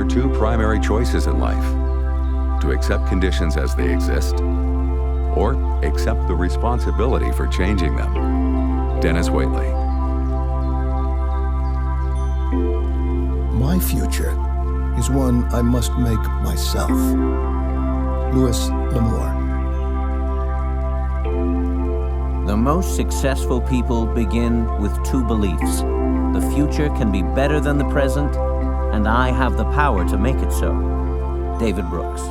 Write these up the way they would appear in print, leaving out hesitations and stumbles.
two primary choices in life: to accept conditions as they exist, or accept the responsibility for changing them. Dennis Waitley. My future is one I must make myself. Louis L'Amour. The most successful people begin with two beliefs. The future can be better than the present, and I have the power to make it so. David Brooks.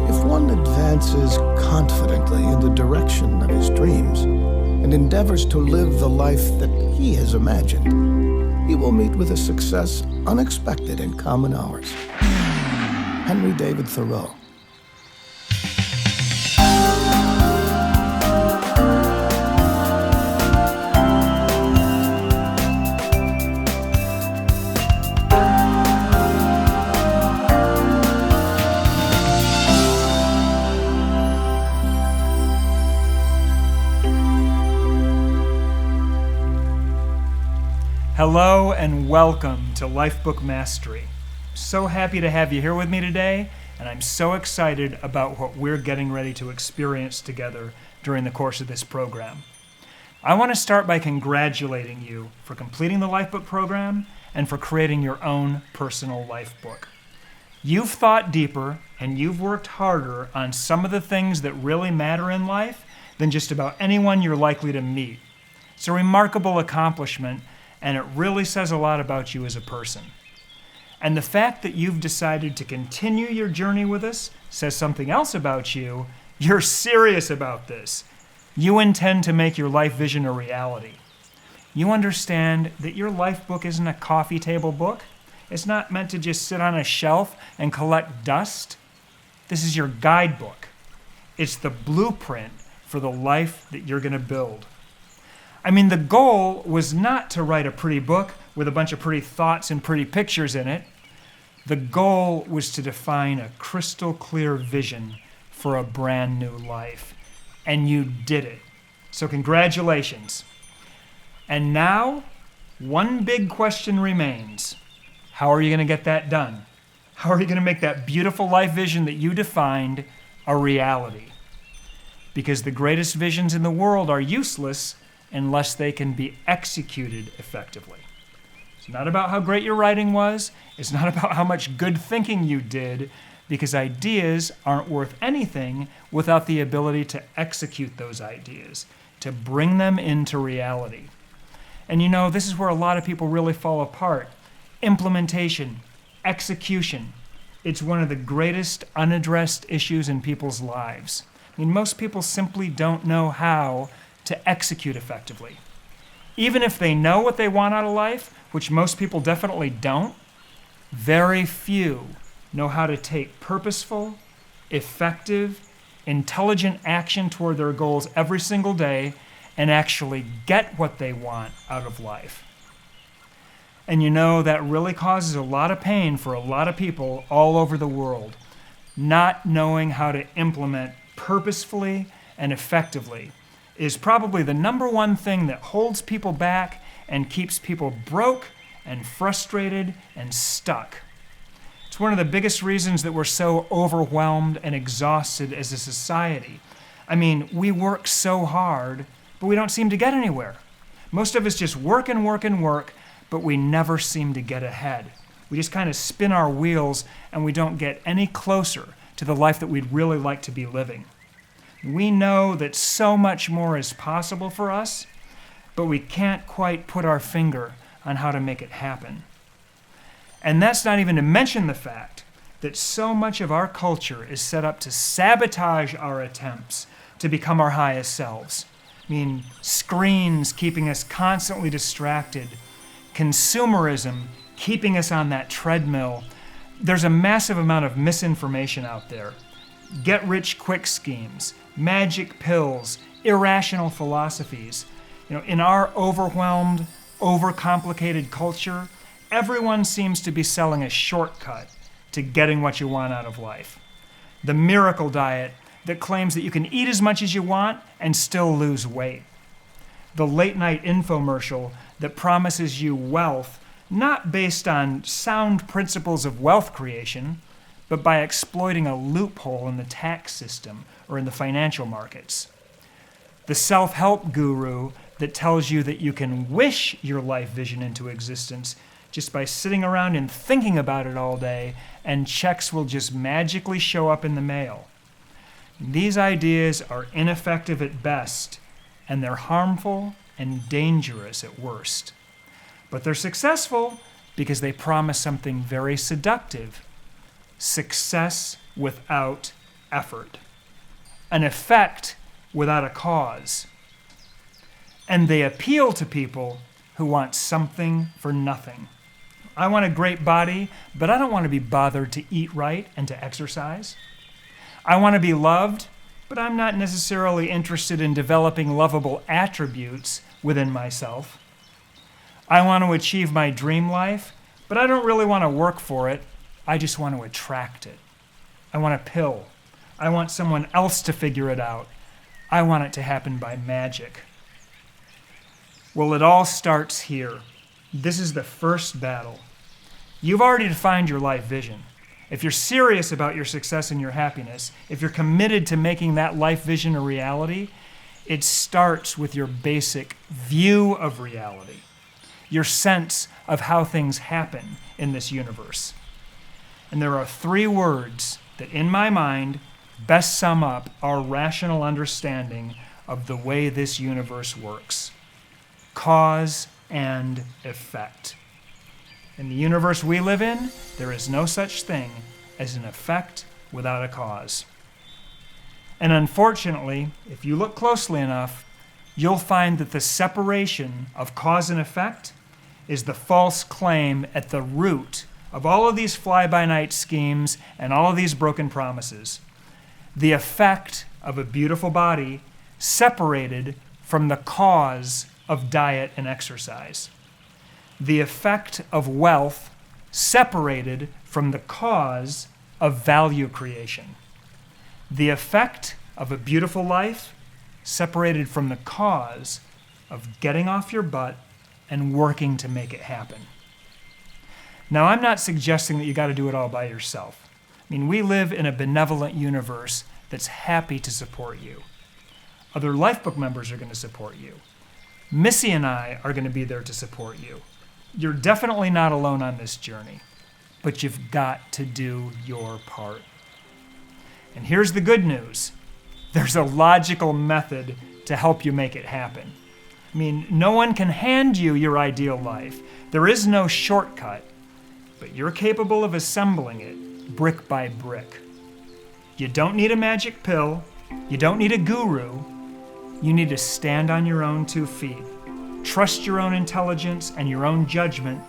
If one advances confidently in the direction of his dreams and endeavors to live the life that he has imagined, he will meet with a success unexpected in common hours. Henry David Thoreau. Hello and welcome to Lifebook Mastery. So happy to have you here with me today, and I'm so excited about what we're getting ready to experience together during the course of this program. I want to start by congratulating you for completing the Lifebook program and for creating your own personal lifebook. You've thought deeper and you've worked harder on some of the things that really matter in life than just about anyone you're likely to meet. It's a remarkable accomplishment, and it really says a lot about you as a person. And the fact that you've decided to continue your journey with us says something else about you. You're serious about this. You intend to make your life vision a reality. You understand that your life book isn't a coffee table book. It's not meant to just sit on a shelf and collect dust. This is your guidebook. It's the blueprint for the life that you're going to build. I mean, the goal was not to write a pretty book with a bunch of pretty thoughts and pretty pictures in it. The goal was to define a crystal clear vision for a brand new life. And you did it. So congratulations. And now, one big question remains. How are you going to get that done? How are you going to make that beautiful life vision that you defined a reality? Because the greatest visions in the world are useless unless they can be executed effectively. It's not about how great your writing was. It's not about how much good thinking you did, because ideas aren't worth anything without the ability to execute those ideas, to bring them into reality. And you know, this is where a lot of people really fall apart. Implementation, execution. It's one of the greatest unaddressed issues in people's lives. I mean, most people simply don't know how to execute effectively. Even if they know what they want out of life, which most people definitely don't, very few know how to take purposeful, effective, intelligent action toward their goals every single day and actually get what they want out of life. And you know, that really causes a lot of pain for a lot of people all over the world, not knowing how to implement purposefully and effectively is probably the number one thing that holds people back and keeps people broke and frustrated and stuck. It's one of the biggest reasons that we're so overwhelmed and exhausted as a society. I mean, we work so hard, but we don't seem to get anywhere. Most of us just work and work and work, but we never seem to get ahead. We just kind of spin our wheels and we don't get any closer to the life that we'd really like to be living. We know that so much more is possible for us, but we can't quite put our finger on how to make it happen. And that's not even to mention the fact that so much of our culture is set up to sabotage our attempts to become our highest selves. I mean, screens keeping us constantly distracted, consumerism keeping us on that treadmill. There's a massive amount of misinformation out there. Get-rich-quick schemes, magic pills, irrational philosophies. You know, in our overwhelmed, overcomplicated culture, everyone seems to be selling a shortcut to getting what you want out of life. The miracle diet that claims that you can eat as much as you want and still lose weight. The late-night infomercial that promises you wealth not based on sound principles of wealth creation, but by exploiting a loophole in the tax system or in the financial markets. The self-help guru that tells you that you can wish your life vision into existence just by sitting around and thinking about it all day, and checks will just magically show up in the mail. These ideas are ineffective at best, and they're harmful and dangerous at worst. But they're successful because they promise something very seductive: success without effort, an effect without a cause. And they appeal to people who want something for nothing. I want a great body, but I don't want to be bothered to eat right and to exercise. I want to be loved, but I'm not necessarily interested in developing lovable attributes within myself. I want to achieve my dream life, but I don't really want to work for it. I just want to attract it. I want a pill. I want someone else to figure it out. I want it to happen by magic. Well, it all starts here. This is the first battle. You've already defined your life vision. If you're serious about your success and your happiness, if you're committed to making that life vision a reality, it starts with your basic view of reality, your sense of how things happen in this universe. And there are 3 words that, in my mind, best sum up our rational understanding of the way this universe works: cause and effect. In the universe we live in, there is no such thing as an effect without a cause. And unfortunately, if you look closely enough, you'll find that the separation of cause and effect is the false claim at the root of all of these fly-by-night schemes and all of these broken promises. The effect of a beautiful body separated from the cause of diet and exercise. The effect of wealth separated from the cause of value creation. The effect of a beautiful life separated from the cause of getting off your butt and working to make it happen. Now, I'm not suggesting that you got to do it all by yourself. I mean, we live in a benevolent universe that's happy to support you. Other Lifebook members are going to support you. Missy and I are going to be there to support you. You're definitely not alone on this journey, but you've got to do your part. And here's the good news. There's a logical method to help you make it happen. I mean, no one can hand you your ideal life. There is no shortcut, but you're capable of assembling it brick by brick. You don't need a magic pill. You don't need a guru. You need to stand on your own 2 feet, trust your own intelligence and your own judgment,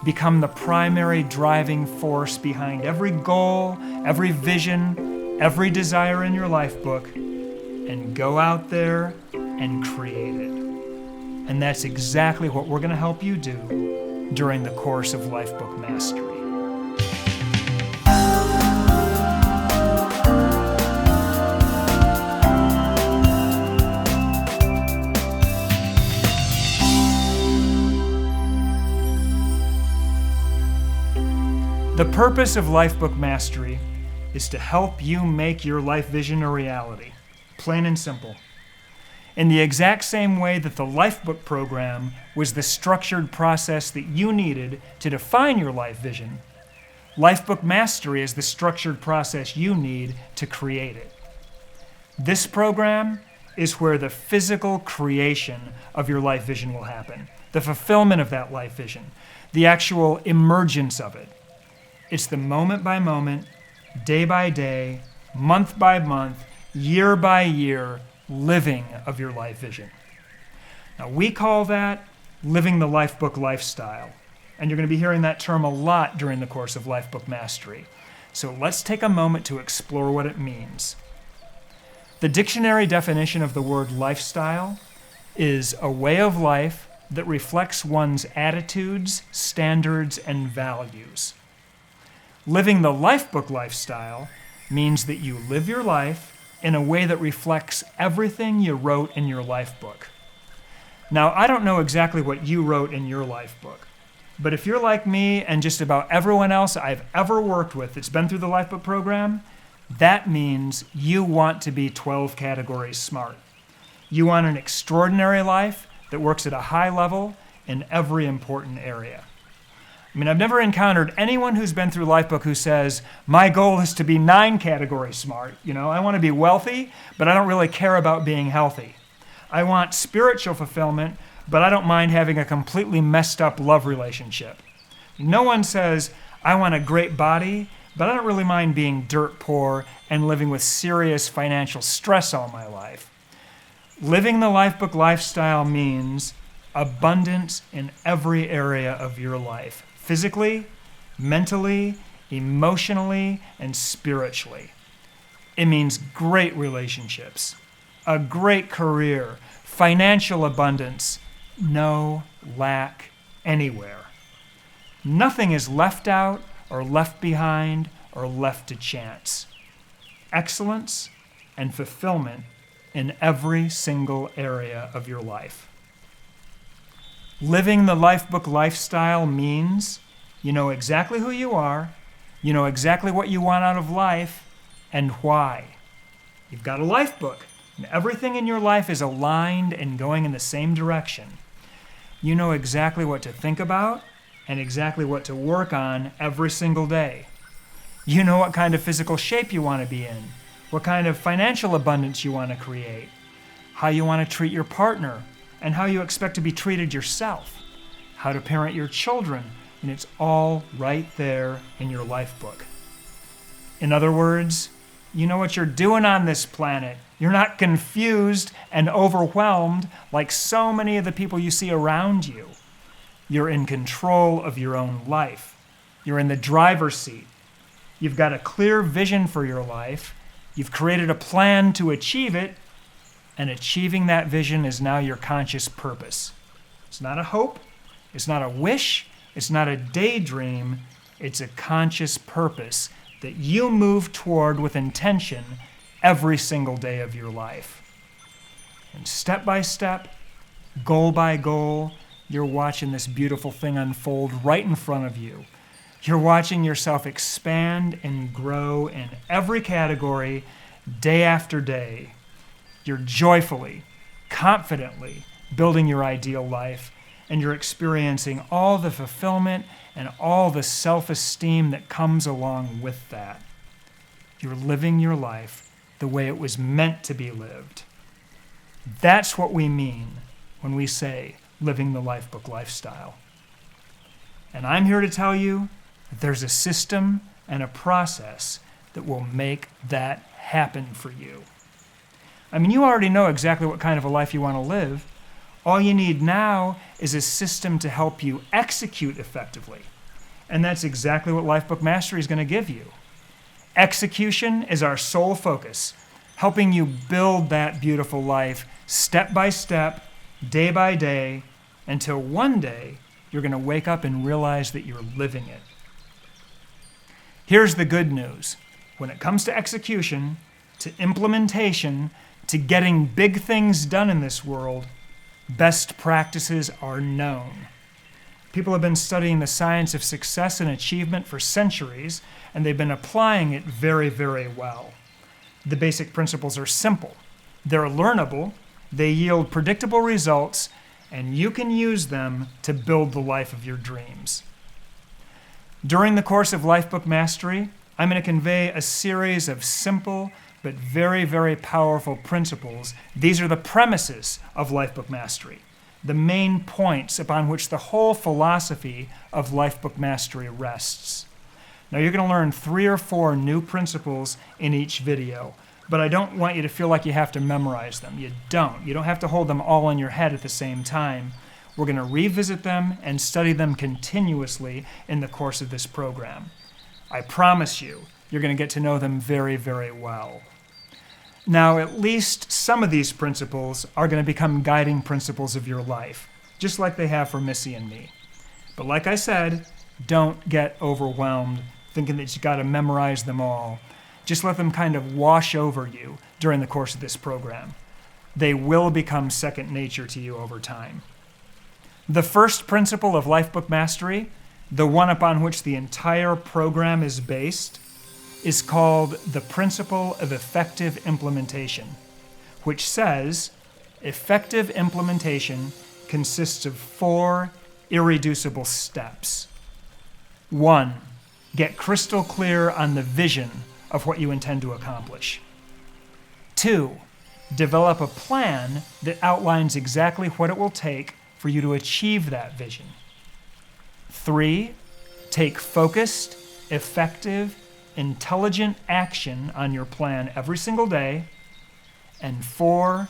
become the primary driving force behind every goal, every vision, every desire in your life book, and go out there and create it. And that's exactly what we're going to help you do during the course of Lifebook Mastery. The purpose of Lifebook Mastery is to help you make your life vision a reality, plain and simple. In the exact same way that the Lifebook program was the structured process that you needed to define your life vision, Lifebook Mastery is the structured process you need to create it. This program is where the physical creation of your life vision will happen, the fulfillment of that life vision, the actual emergence of it. It's the moment by moment, day by day, month by month, year by year living of your life vision. Now, we call that living the Lifebook lifestyle. And you're going to be hearing that term a lot during the course of Lifebook Mastery. So let's take a moment to explore what it means. The dictionary definition of the word lifestyle is a way of life that reflects one's attitudes, standards, and values. Living the Lifebook lifestyle means that you live your life in a way that reflects everything you wrote in your life book. Now, I don't know exactly what you wrote in your life book, But if you're like me and just about everyone else I've ever worked with that's been through the Lifebook program, that means you want to be 12 categories smart. You want an extraordinary life that works at a high level in every important area. I mean, I've never encountered anyone who's been through Lifebook who says, my goal is to be 9 categories smart. I want to be wealthy, but I don't really care about being healthy. I want spiritual fulfillment, but I don't mind having a completely messed up love relationship. No one says, I want a great body, but I don't really mind being dirt poor and living with serious financial stress all my life. Living the Lifebook lifestyle means abundance in every area of your life, physically, mentally, emotionally, and spiritually. It means great relationships, a great career, financial abundance, no lack anywhere. Nothing is left out or left behind or left to chance. Excellence and fulfillment in every single area of your life. Living the Lifebook lifestyle means you know exactly who you are, you know exactly what you want out of life, and why. You've got a Lifebook, and everything in your life is aligned and going in the same direction. You know exactly what to think about and exactly what to work on every single day. You know what kind of physical shape you want to be in, what kind of financial abundance you want to create, how you want to treat your partner, and how you expect to be treated yourself, how to parent your children, and it's all right there in your Lifebook. In other words, you know what you're doing on this planet. You're not confused and overwhelmed like so many of the people you see around you. You're in control of your own life. You're in the driver's seat. You've got a clear vision for your life. You've created a plan to achieve it, and achieving that vision is now your conscious purpose. It's not a hope. It's not a wish. It's not a daydream. It's a conscious purpose that you move toward with intention every single day of your life. And step by step, goal by goal, you're watching this beautiful thing unfold right in front of you. You're watching yourself expand and grow in every category day after day. You're joyfully, confidently building your ideal life, and you're experiencing all the fulfillment and all the self-esteem that comes along with that. You're living your life the way it was meant to be lived. That's what we mean when we say living the Lifebook lifestyle. And I'm here to tell you that there's a system and a process that will make that happen for you. I mean, you already know exactly what kind of a life you want to live. All you need now is a system to help you execute effectively. And that's exactly what Lifebook Mastery is going to give you. Execution is our sole focus, helping you build that beautiful life step by step, day by day, until one day you're going to wake up and realize that you're living it. Here's the good news. When it comes to execution, to implementation, to getting big things done in this world, best practices are known. People have been studying the science of success and achievement for centuries, and they've been applying it very, very well. The basic principles are simple. They're learnable, they yield predictable results, and you can use them to build the life of your dreams. During the course of Lifebook Mastery, I'm going to convey a series of simple but very, very powerful principles. These are the premises of Lifebook Mastery, the main points upon which the whole philosophy of Lifebook Mastery rests. Now, you're going to learn 3 or 4 new principles in each video, but I don't want you to feel like you have to memorize them. You don't. You don't have to hold them all in your head at the same time. We're going to revisit them and study them continuously in the course of this program. I promise you, you're going to get to know them very, very well. Now, at least some of these principles are going to become guiding principles of your life, just like they have for Missy and me. But like I said, don't get overwhelmed thinking that you got to memorize them all. Just let them kind of wash over you during the course of this program. They will become second nature to you over time. The first principle of Lifebook Mastery, the one upon which the entire program is based, is called the principle of effective implementation, which says effective implementation consists of 4 irreducible steps. 1, get crystal clear on the vision of what you intend to accomplish. 2, develop a plan that outlines exactly what it will take for you to achieve that vision. 3, take focused, effective, intelligent action on your plan every single day. And 4,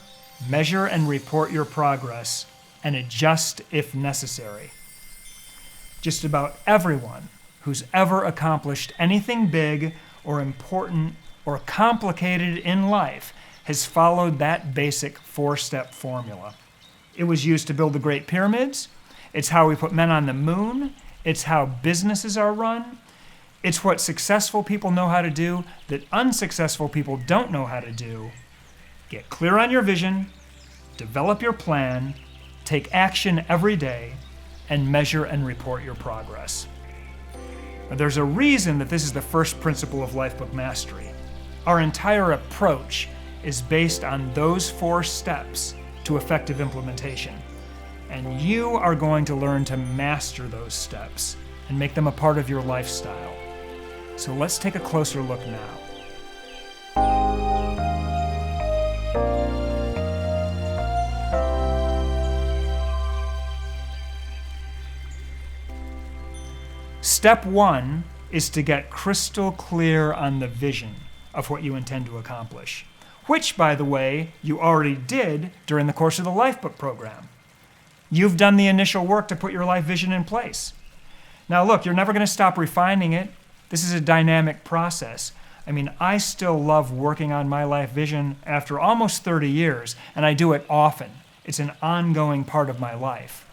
measure and report your progress and adjust if necessary. Just about everyone who's ever accomplished anything big or important or complicated in life has followed that basic 4-step formula. It was used to build the Great Pyramids. It's how we put men on the moon. It's how businesses are run. It's what successful people know how to do that unsuccessful people don't know how to do. Get clear on your vision, develop your plan, take action every day, and measure and report your progress. Now, there's a reason that this is the first principle of Lifebook Mastery. Our entire approach is based on those 4 steps to effective implementation. And you are going to learn to master those steps and make them a part of your lifestyle. So let's take a closer look now. Step 1 is to get crystal clear on the vision of what you intend to accomplish, which, by the way, you already did during the course of the Lifebook program. You've done the initial work to put your life vision in place. Now look, you're never going to stop refining it. This is a dynamic process. I mean, I still love working on my life vision after almost 30 years, and I do it often. It's an ongoing part of my life.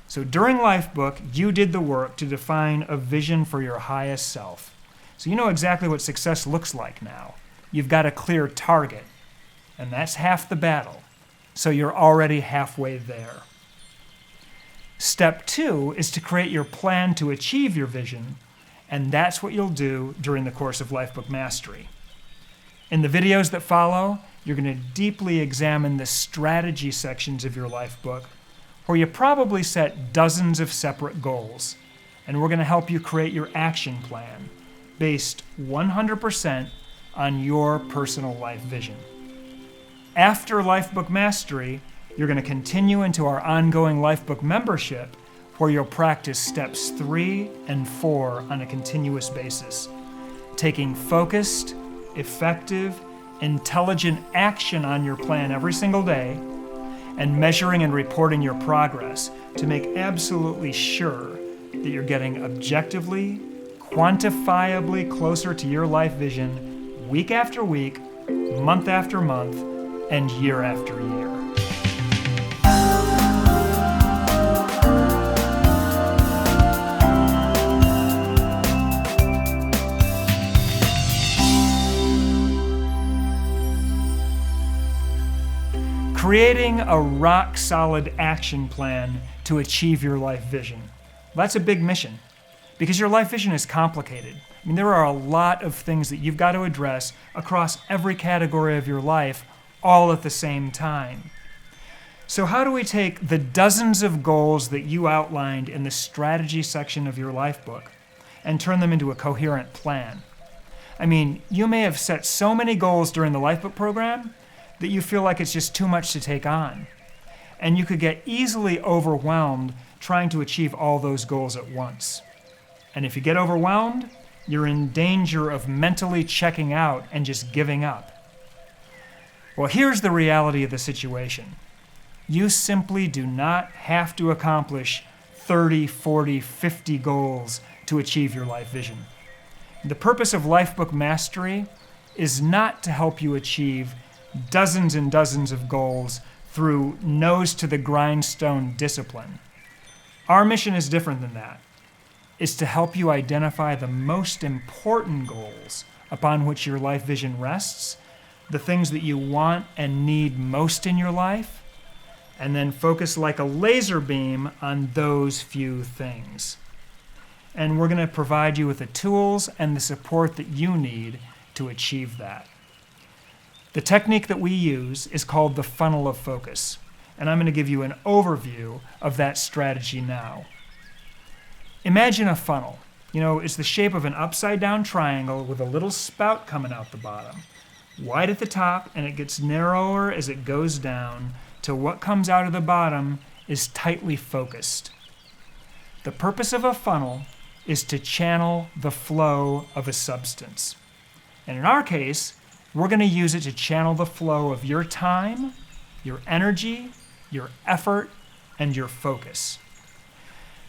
So during Lifebook, you did the work to define a vision for your highest self. So you know exactly what success looks like now. You've got a clear target, and that's half the battle. So you're already halfway there. Step 2 is to create your plan to achieve your vision, and that's what you'll do during the course of Lifebook Mastery. In the videos that follow, you're going to deeply examine the strategy sections of your Lifebook, where you probably set dozens of separate goals, and we're going to help you create your action plan based 100% on your personal life vision. After Lifebook Mastery, you're going to continue into our ongoing Lifebook membership, where you'll practice steps 3 and 4 on a continuous basis, taking focused, effective, intelligent action on your plan every single day, and measuring and reporting your progress to make absolutely sure that you're getting objectively, quantifiably closer to your life vision week after week, month after month, and year after year. Creating a rock-solid action plan to achieve your life vision. That's a big mission, because your life vision is complicated. I mean, there are a lot of things that you've got to address across every category of your life, all at the same time. So how do we take the dozens of goals that you outlined in the strategy section of your Lifebook and turn them into a coherent plan? I mean, you may have set so many goals during the Lifebook program that you feel like it's just too much to take on. And you could get easily overwhelmed trying to achieve all those goals at once. And if you get overwhelmed, you're in danger of mentally checking out and just giving up. Well, here's the reality of the situation. You simply do not have to accomplish 30, 40, 50 goals to achieve your life vision. The purpose of Lifebook Mastery is not to help you achieve dozens and dozens of goals through nose-to-the-grindstone discipline. Our mission is different than that. It's to help you identify the most important goals upon which your life vision rests, the things that you want and need most in your life, and then focus like a laser beam on those few things. And we're going to provide you with the tools and the support that you need to achieve that. The technique that we use is called the funnel of focus, and I'm going to give you an overview of that strategy now. Imagine a funnel. It's the shape of an upside-down triangle with a little spout coming out the bottom, wide at the top, and it gets narrower as it goes down till what comes out of the bottom is tightly focused. The purpose of a funnel is to channel the flow of a substance. And in our case, we're going to use it to channel the flow of your time, your energy, your effort, and your focus.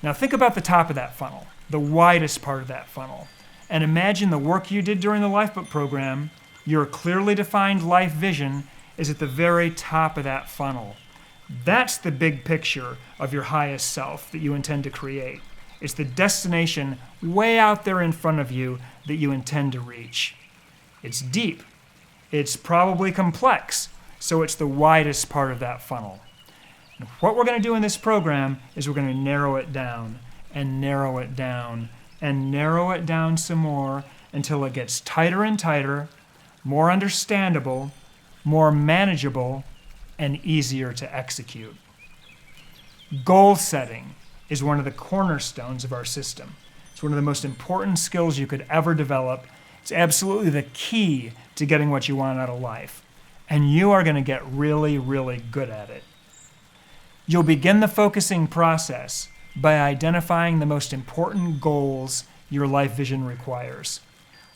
Now think about the top of that funnel, the widest part of that funnel, and imagine the work you did during the Lifebook program. Your clearly defined life vision is at the very top of that funnel. That's the big picture of your highest self that you intend to create. It's the destination way out there in front of you that you intend to reach. It's deep. It's probably complex, so it's the widest part of that funnel. And what we're going to do in this program is we're going to narrow it down and narrow it down and narrow it down some more until it gets tighter and tighter, more understandable, more manageable, and easier to execute. Goal setting is one of the cornerstones of our system. It's one of the most important skills you could ever develop. It's absolutely the key to getting what you want out of life. And you are going to get really, really good at it. You'll begin the focusing process by identifying the most important goals your life vision requires.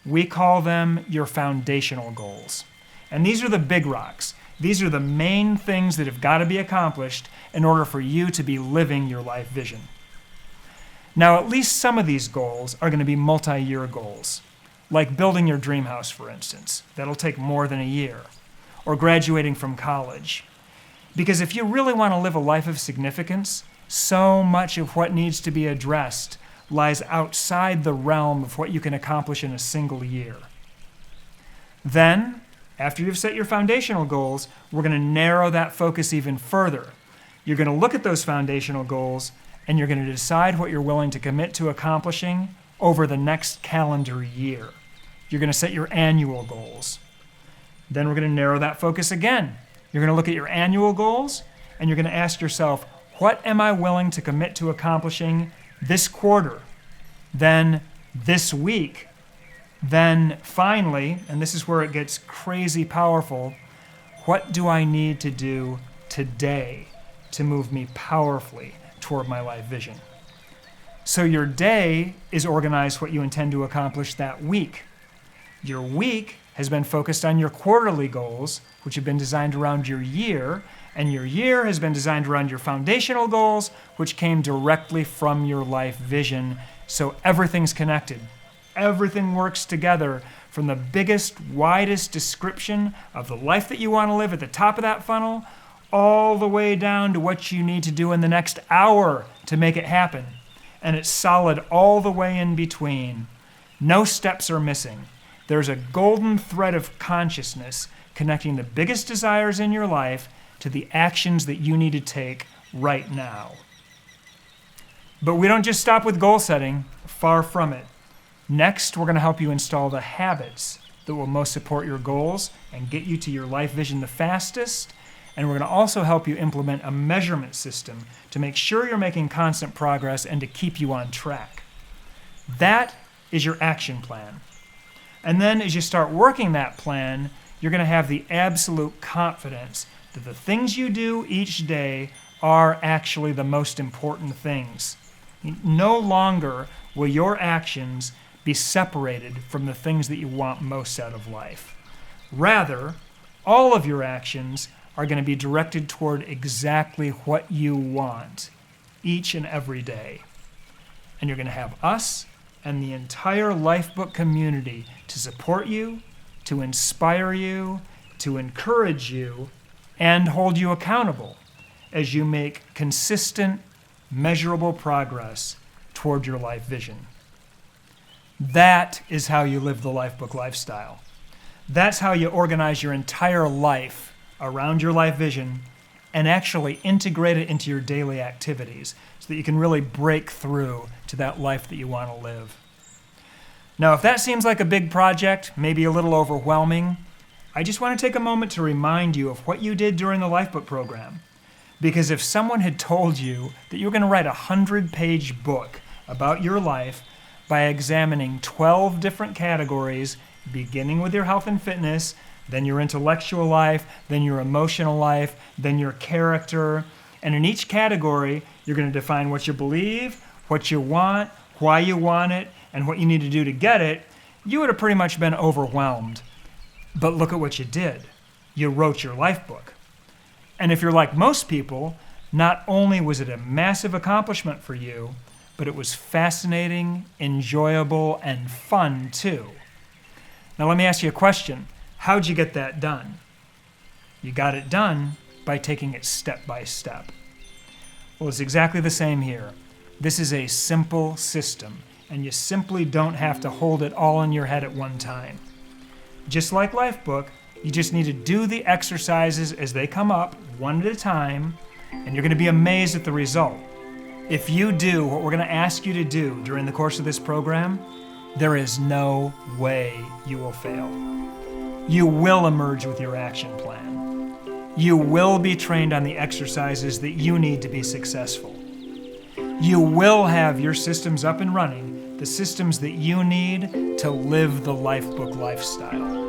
We call them your foundational goals. And these are the big rocks. These are the main things that have got to be accomplished in order for you to be living your life vision. Now, at least some of these goals are going to be multi-year goals, like building your dream house, for instance. That'll take more than a year. Or graduating from college. Because if you really want to live a life of significance, so much of what needs to be addressed lies outside the realm of what you can accomplish in a single year. Then, after you've set your foundational goals, we're going to narrow that focus even further. You're going to look at those foundational goals, and you're going to decide what you're willing to commit to accomplishing over the next calendar year. You're going to set your annual goals. Then we're going to narrow that focus again. You're going to look at your annual goals, and you're going to ask yourself, what am I willing to commit to accomplishing this quarter? Then this week? Then finally, and this is where it gets crazy powerful, what do I need to do today to move me powerfully toward my life vision? So your day is organized what you intend to accomplish that week. Your week has been focused on your quarterly goals, which have been designed around your year, and your year has been designed around your foundational goals, which came directly from your life vision. So everything's connected. Everything works together, from the biggest, widest description of the life that you want to live at the top of that funnel, all the way down to what you need to do in the next hour to make it happen. And it's solid all the way in between. No steps are missing. There's a golden thread of consciousness connecting the biggest desires in your life to the actions that you need to take right now. But we don't just stop with goal setting. Far from it. Next, we're going to help you install the habits that will most support your goals and get you to your life vision the fastest. And we're going to also help you implement a measurement system to make sure you're making constant progress and to keep you on track. That is your action plan. And then as you start working that plan, you're going to have the absolute confidence that the things you do each day are actually the most important things. No longer will your actions be separated from the things that you want most out of life. Rather, all of your actions are going to be directed toward exactly what you want each and every day. And you're going to have us and the entire Lifebook community to support you, to inspire you, to encourage you, and hold you accountable as you make consistent, measurable progress toward your life vision. That is how you live the Lifebook lifestyle. That's how you organize your entire life around your life vision and actually integrate it into your daily activities so that you can really break through to that life that you want to live. Now, if that seems like a big project, maybe a little overwhelming, I just want to take a moment to remind you of what you did during the Lifebook program. Because if someone had told you that you were going to write a 100-page book about your life by examining 12 different categories, beginning with your health and fitness, then your intellectual life, then your emotional life, then your character, and in each category, you're going to define what you believe, what you want, why you want it, and what you need to do to get it, you would have pretty much been overwhelmed. But look at what you did. You wrote your life book. And if you're like most people, not only was it a massive accomplishment for you, but it was fascinating, enjoyable, and fun too. Now let me ask you a question. How'd you get that done? You got it done by taking it step by step. Well, it's exactly the same here. This is a simple system, and you simply don't have to hold it all in your head at one time. Just like Lifebook, you just need to do the exercises as they come up, one at a time, and you're going to be amazed at the result. If you do what we're going to ask you to do during the course of this program, there is no way you will fail. You will emerge with your action plan. You will be trained on the exercises that you need to be successful. You will have your systems up and running, the systems that you need to live the Lifebook lifestyle.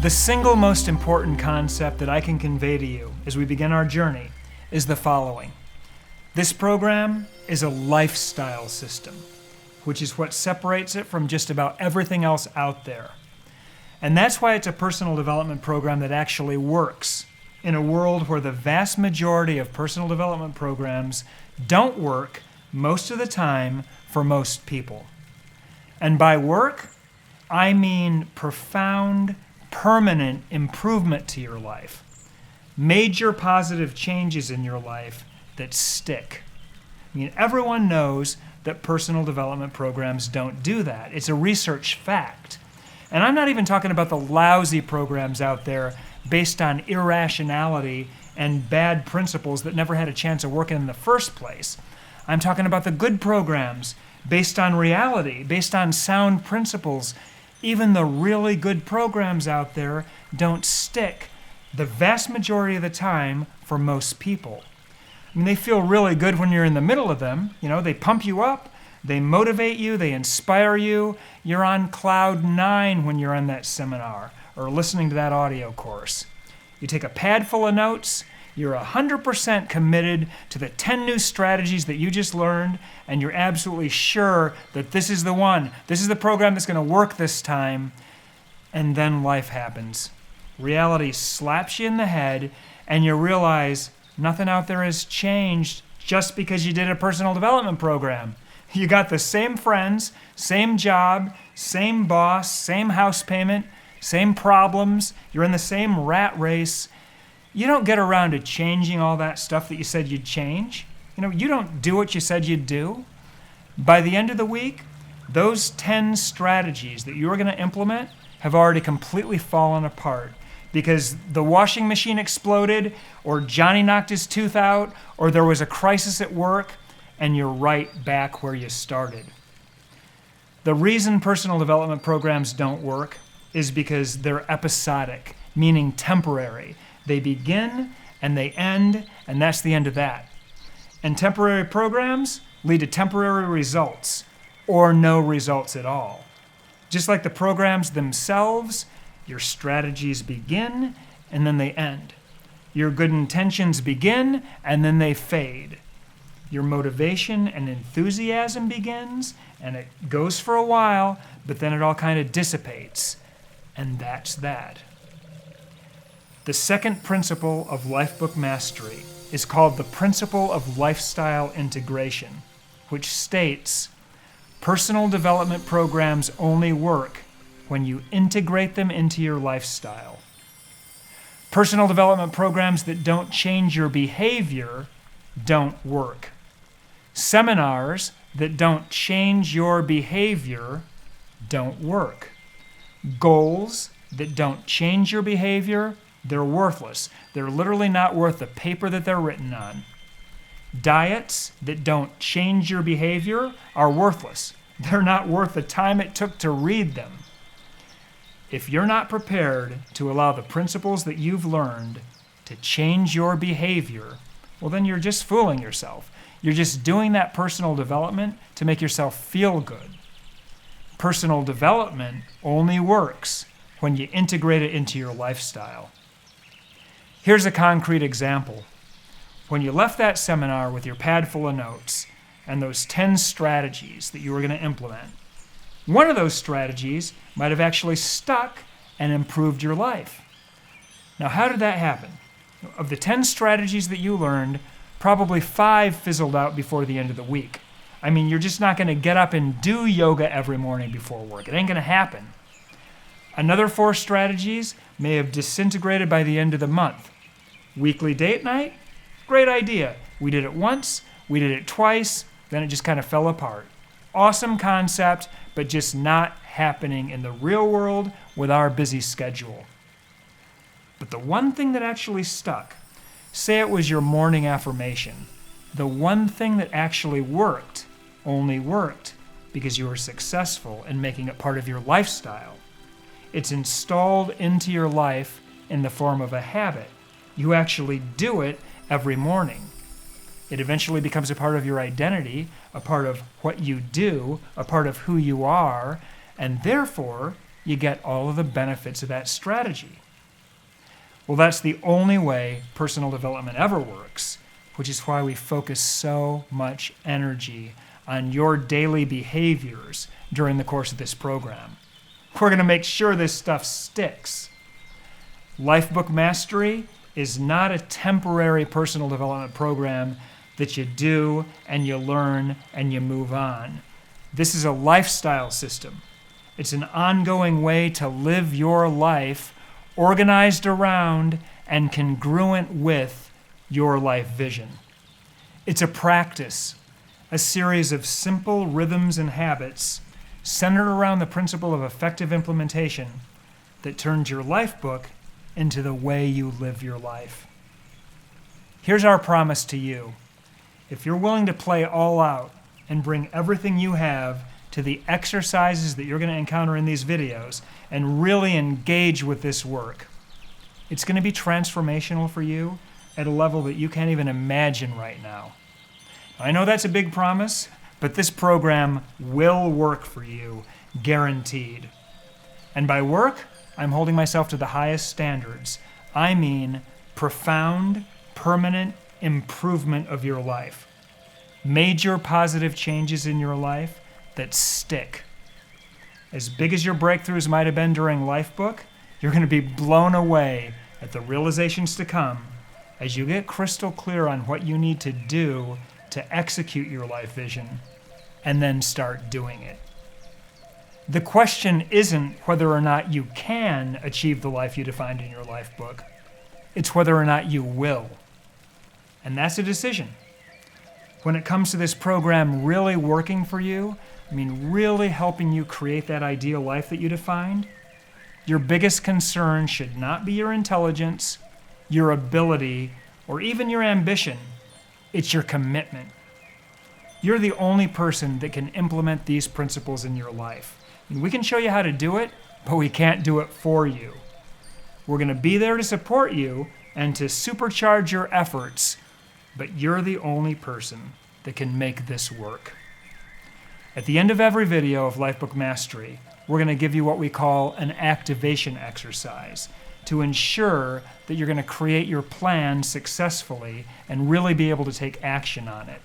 The single most important concept that I can convey to you as we begin our journey is the following. This program is a lifestyle system, which is what separates it from just about everything else out there. And that's why it's a personal development program that actually works in a world where the vast majority of personal development programs don't work most of the time for most people. And by work, I mean profound, permanent improvement to your life. Major positive changes in your life that stick. I mean, everyone knows that personal development programs don't do that. It's a research fact. And I'm not even talking about the lousy programs out there based on irrationality and bad principles that never had a chance of working in the first place. I'm talking about the good programs based on reality, based on sound principles. Even the really good programs out there don't stick the vast majority of the time for most people. I mean, they feel really good when you're in the middle of them. You know, they pump you up, they motivate you, they inspire you. You're on cloud 9 when you're on that seminar or listening to that audio course. You take a pad full of notes, you're 100% committed to the 10 new strategies that you just learned, and you're absolutely sure that this is the one. This is the program that's going to work this time. And then life happens. Reality slaps you in the head, and you realize nothing out there has changed just because you did a personal development program. You got the same friends, same job, same boss, same house payment, same problems. You're in the same rat race. You don't get around to changing all that stuff that you said you'd change. You know, you don't do what you said you'd do. By the end of the week, those 10 strategies that you were going to implement have already completely fallen apart because the washing machine exploded, or Johnny knocked his tooth out, or there was a crisis at work, and you're right back where you started. The reason personal development programs don't work is because they're episodic, meaning temporary. They begin and they end, and that's the end of that. And temporary programs lead to temporary results, or no results at all. Just like the programs themselves, your strategies begin and then they end. Your good intentions begin and then they fade. Your motivation and enthusiasm begins and it goes for a while, but then it all kind of dissipates. And that's that. The second principle of Lifebook mastery is called the principle of lifestyle integration, which states personal development programs only work when you integrate them into your lifestyle. Personal development programs that don't change your behavior don't work. Seminars that don't change your behavior don't work. Goals that don't change your behavior, they're worthless. They're literally not worth the paper that they're written on. Diets that don't change your behavior are worthless. They're not worth the time it took to read them. If you're not prepared to allow the principles that you've learned to change your behavior, well, then you're just fooling yourself. You're just doing that personal development to make yourself feel good. Personal development only works when you integrate it into your lifestyle. Here's a concrete example. When you left that seminar with your pad full of notes and those 10 strategies that you were going to implement, one of those strategies might have actually stuck and improved your life. Now, how did that happen? Of the 10 strategies that you learned, probably 5 fizzled out before the end of the week. I mean, you're just not going to get up and do yoga every morning before work. It ain't going to happen. Another 4 strategies may have disintegrated by the end of the month. Weekly date night? Great idea. We did it once, we did it twice, then it just kind of fell apart. Awesome concept, but just not happening in the real world with our busy schedule. But the one thing that actually stuck, say it was your morning affirmation, the one thing that actually worked only worked because you were successful in making it part of your lifestyle. It's installed into your life in the form of a habit. You actually do it every morning. It eventually becomes a part of your identity, a part of what you do, a part of who you are, and therefore you get all of the benefits of that strategy. Well, that's the only way personal development ever works, which is why we focus so much energy on your daily behaviors during the course of this program. We're going to make sure this stuff sticks. Lifebook Mastery is not a temporary personal development program that you do and you learn and you move on. This is a lifestyle system. It's an ongoing way to live your life organized around and congruent with your life vision. It's a practice, a series of simple rhythms and habits centered around the principle of effective implementation that turns your life book into the way you live your life. Here's our promise to you. If you're willing to play all out and bring everything you have to the exercises that you're going to encounter in these videos and really engage with this work, it's going to be transformational for you at a level that you can't even imagine right now. I know that's a big promise, but this program will work for you, guaranteed. And by work, I'm holding myself to the highest standards. I mean profound, permanent improvement of your life. Major positive changes in your life that stick. As big as your breakthroughs might have been during Lifebook, you're going to be blown away at the realizations to come as you get crystal clear on what you need to do to execute your life vision and then start doing it. The question isn't whether or not you can achieve the life you defined in your Lifebook. It's whether or not you will. And that's a decision. When it comes to this program really working for you, really helping you create that ideal life that you defined, your biggest concern should not be your intelligence, your ability, or even your ambition. It's your commitment. You're the only person that can implement these principles in your life. We can show you how to do it, but we can't do it for you. We're going to be there to support you and to supercharge your efforts, but you're the only person that can make this work. At the end of every video of Lifebook Mastery, we're going to give you what we call an activation exercise to ensure that you're going to create your plan successfully and really be able to take action on it.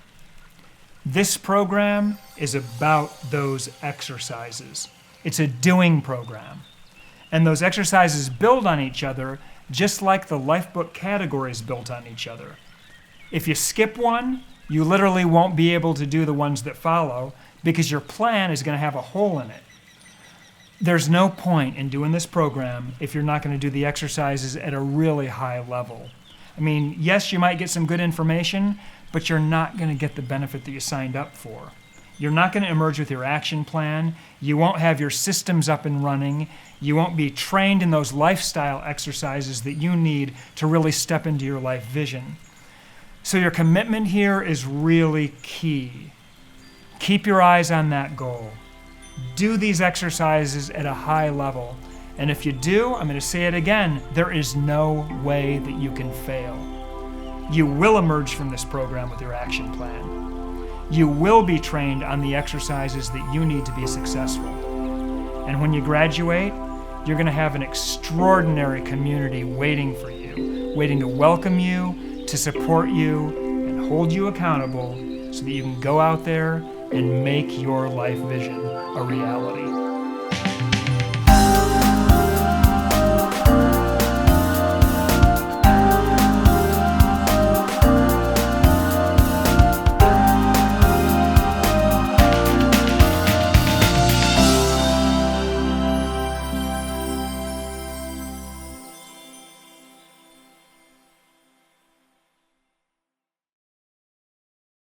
This program is about those exercises. It's a doing program. And those exercises build on each other just like the Lifebook categories built on each other. If you skip one, you literally won't be able to do the ones that follow because your plan is going to have a hole in it. There's no point in doing this program if you're not going to do the exercises at a really high level. Yes, you might get some good information, but you're not going to get the benefit that you signed up for. You're not going to emerge with your action plan. You won't have your systems up and running. You won't be trained in those lifestyle exercises that you need to really step into your life vision. So your commitment here is really key. Keep your eyes on that goal. Do these exercises at a high level. And if you do, I'm going to say it again, there is no way that you can fail. You will emerge from this program with your action plan. You will be trained on the exercises that you need to be successful. And when you graduate, you're going to have an extraordinary community waiting for you, waiting to welcome you, to support you, and hold you accountable so that you can go out there and make your life vision a reality.